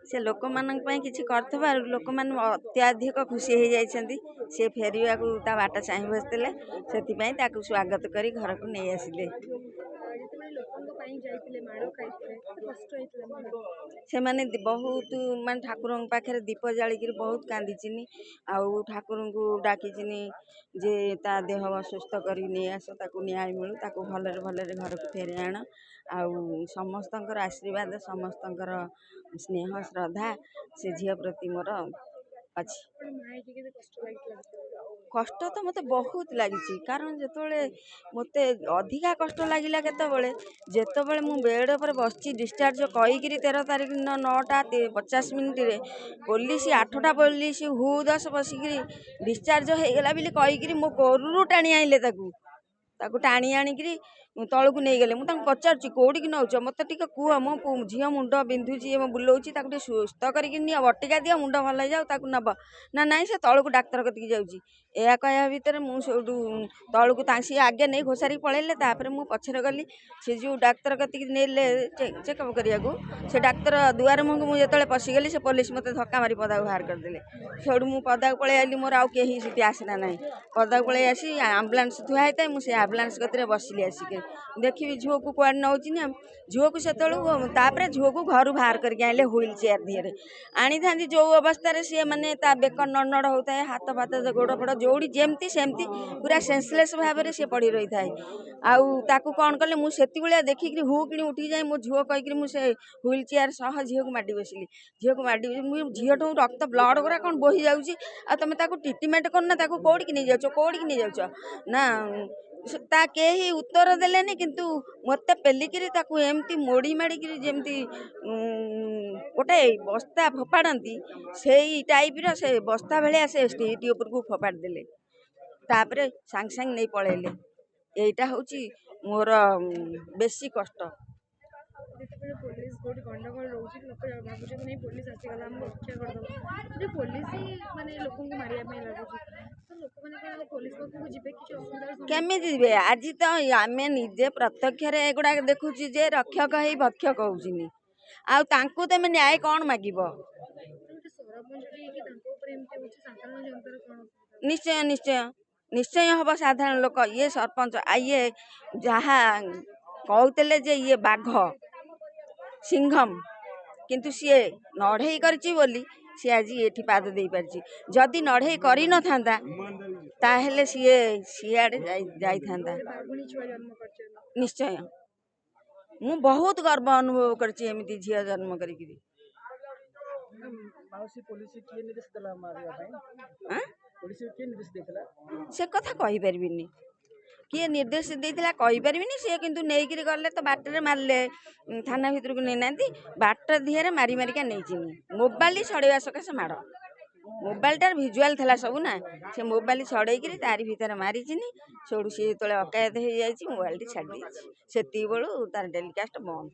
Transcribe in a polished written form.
से लोक मान किसी कर लोक मान अत्याधिक खुशी हो जाइछन्ति से फेरिया को ता बाट चाहि बसले से स्वागत करी घर को नहीं आसिले से माने बहुत मान ठाकुर पाखे दीप जालिक बहुत कांदी आउ ठाकुर को डाकी जे ता देह सुस्थ कर नहीं आस न्याय मिलू ताकू भलरे भलरे घर को फेरी आण आउ समस्त आशीर्वाद समस्त स्नेह श्रद्धा से झील प्रति मोर अच्छी कष्ट तो मत बहुत लगी कारण जिते मत अधिका कष्ट लगिला जिते मु बेड पर बस डिस्चार्ज कहीकि 13 तारिख दिन 9:50 पुलिस 8टा पुलिस हु 10 बसिक डिस्चार्ज हो गला बोली कहीकि मो कोरू टाणी आइले टाणी आणिकी तलू नहीं गले मुझे पचारुची कौटी की नौच मत टे कह मो झील मुंड बिंधुची बुलाऊँच सुस्थ करके नि बटिका दियो मुंड भल हो जाऊ नब ना ना से तलू डाक्तर कतिक जाऊँगी या कह भितर मुझे तलू सी आगे नहीं घोषारी पलैले मु पछरे गली से जो डाक्तर कतिक नेले चेकअप करने से डाक्तर दुआर मुहँ मुझे पशिगली से पुलिस मत धक्का मारी पदा बाहर करदे से मुझे पदा पलि आइली मोर आउ कहीं सीटी आसना ना पदा पलि आसी आम्बुलांस थुआ होता मुझे आम्बुलांस कतरे बसिली आसिक देखी झील को कौन नौ झील को से झील को घर बाहर करके आइले व्हील चेयर दिए आनी था जो अवस्था सी मैंने बेक नड़ होता है हाथ फात गोड़ फड़ जोड़ी जमती सेमती पूरा सेंसलेस भाव में सी पड़ी रही थाए आउ कौन कले मुझे देखिक हु कि उठी जाए मो झील कहीकि मुझे व्हील चेयर सह झील को माडी बसिली झील को माडी झील ठूँ रक्त ब्लड गुरा कौन बोही जाऊँगी आ तुम ट्रिटमेंट करना कौटिक नहीं जाऊँ कौटिक नहीं जाऊँ ना ता केही उत्तर देलेनी किंतु मत पेलिकी एमती मोड़ी माड़िकी जमती गोटे बस्ता फोपाड़ती से टाइप से बस्ता भाया से स्टेज उपर को फोपाड़ देले तापरे सांग सांग नहीं पलैले यहीटा हूँ मोर बेसी कष्ट पुलिस कोठी गंडगोल रोचे लोक भावुचे नहीं पुलिस आसीगला हम रक्षा करदे पुलिस माने लोक को मारिया पे लागुची तो लोक माने पुलिस पाखु जिबे कि असुविधा केमी जीवे आज तो आम निजे प्रत्यक्ष एगुड़ा देखुची जे रक्षक ही भक्षक होउछिनी आ तांकु तमे न्याय कौन मागिब निश्चय निश्चय निश्चय हम साधारण लोक ये सरपंच आइए जहाँ कहते जे ये बाघ सिंघम किंतु सी नढ़ई करची बोली सी आज ये पाद दे पारची जदि नढ़ई करी न थांता ताहेले सी सियाड़े जाई थांता निश्चय मु बहुत गर्व अनुभव करची एमिति झिया जन्म करी से कथा कहि परबिनी किए निर्देश देइथिला कहि परबिनी से किंतु नेइकिरी गले तो बाटरे मारले थाना भितर को नै नांती बाट दिहरे मारी मारिका नैचिनी मोबाइल छड़ेवा सकासे माड़ मोबाइल टार भिजुआल थला सब ना से मोबाइल छड़ेइकिरी तारी भितर मारिचिनी सोडू सी तळे अकायत हो जाइछि मोबाइल टी छाडी सेती बेलू तार टेलीकास्ट बंद।